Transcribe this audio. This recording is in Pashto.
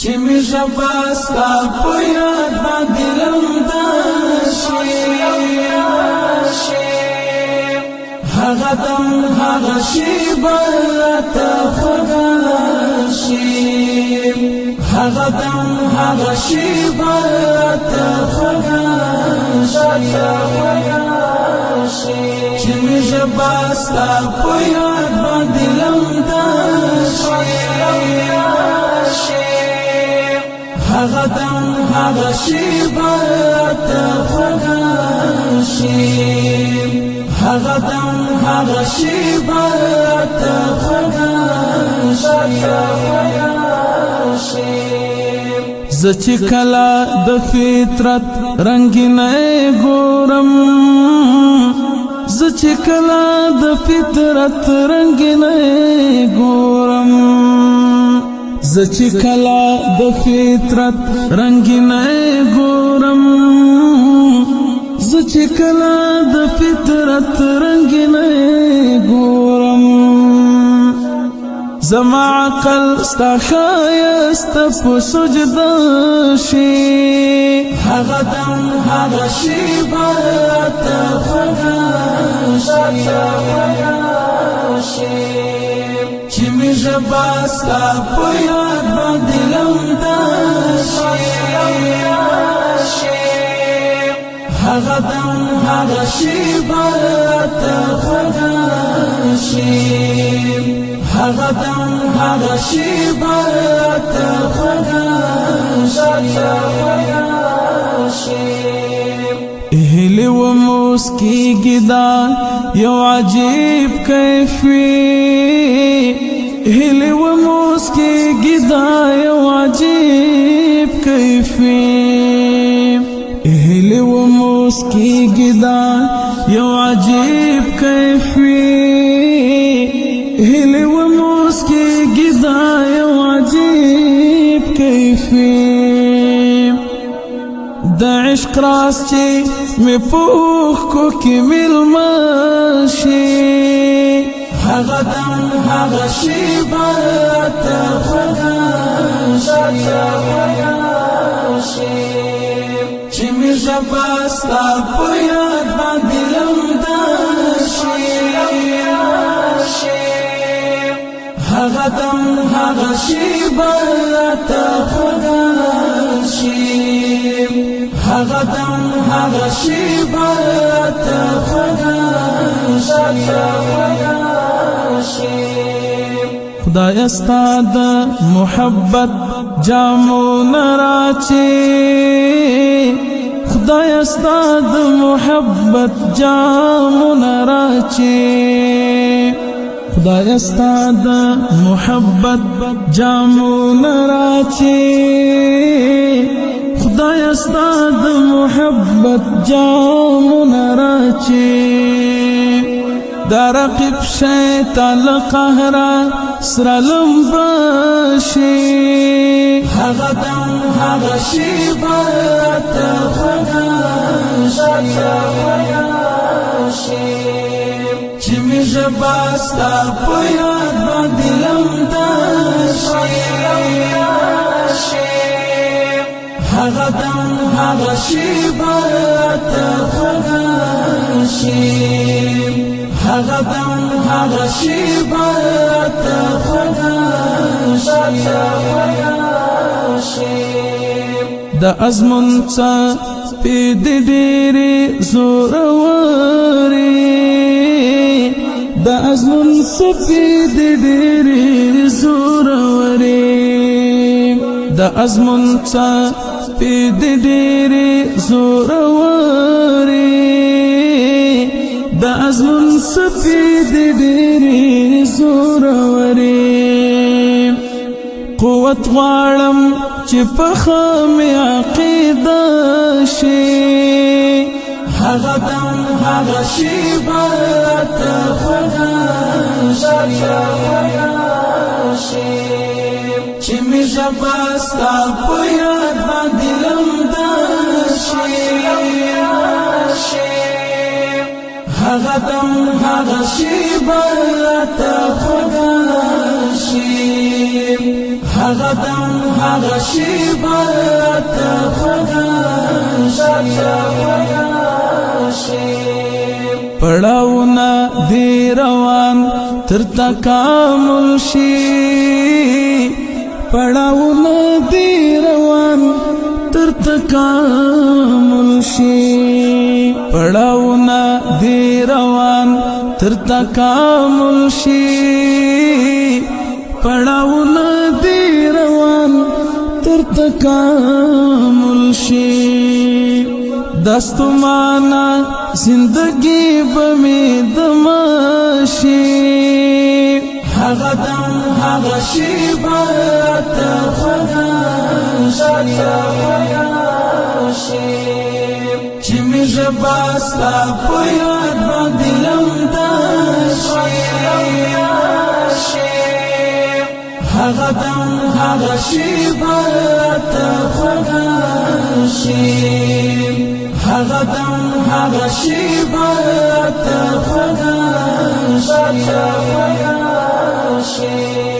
چې می ژباستا په یاد باندې لمدا شي هغه دم هغه شیبه راته خوږه شي هغه دم هغه شیبه راته خوږه شي چې می ژباستا په یاد باندې لمدا شي هغه دم هغه شیبه راته خوږه شي هغه دم هغه شیبه راته خوږه شي زه چې کله د فطرت رنگینه ګورم زه چې کله د فطرت رنگینه ګورم زه چې کله د فطرت رنگینه ګورم زه چې کله د فطرت رنگینه ګورم زما عقل ستا ښایست په سجده شي هغه دم هغه شیبه راته خوږه شي چې می ژباستا په یاد باندې لمدا شي هغه دم هغه شیبه راته خوږه شي هغه دم هغه شیبه راته خوږه شي هیله و مسکیږي دا یو عجیب کیف وي هیله و مسکیږي دا یو عجیب کیف وي هیله و مسکیږي دا یو عجیب کیف وي هیله و مسکیږي دا یو عجیب کیف وي د عشق راز چې می پوخ کو کې ملما شي هغه دم هغه شیبه راته خوږه شي چې می ژباستا په یاد باندې لمدا شي هغه دم هغه شیبه راته خوږه شي هغه دم هغه شیبه راته خوږه شي خدای ستا د محبت جامونه راچي خدای ستا د محبت جامونه راچي خدای ستا د محبت جامونه راچي خدای ستا د محبت جامونه راچي دا رقیب شیطان قهرا سرلم باشي هغه دم هغه شیبه راته خوږه شي چې می ژباستا په یاد باندې لمدا شي هغه دم هغه شیبه راته خوږه شي هغه دم هغه شیبه راته خوږه شي د ازمون څه په دې ډېرې زوروري د ازمون څه په دې ډېرې زوروري د ازمون څه په دې ډېرې زوروري د ازمون څه په دې ډېرې زوروري قوت غواړم چې په خامه عقیده شي هغه دم هغه شیبه راته خوږه شي چې می ژباستا په یاد باندې لمدا شي هغه دم هغه شیبه راته خوږه شي هغه دم هغه شیبه راته خوږه شي پړاوونه دی روان تر تکامل شي پړاوونه دی روان تر تکامل شي پړاوونه دی روان تر تکامل شي پړاوونه دی روان تر تکامل شي دستمانا زندگی بمی دماشی هغه دم هغه شیبه راته خوږه شي چې مې ژبه ستا په یاد باندې لمده شي هغه دم هغه شیبه راته خوږه شي هغه دم هغه شیبه راته خوږه شي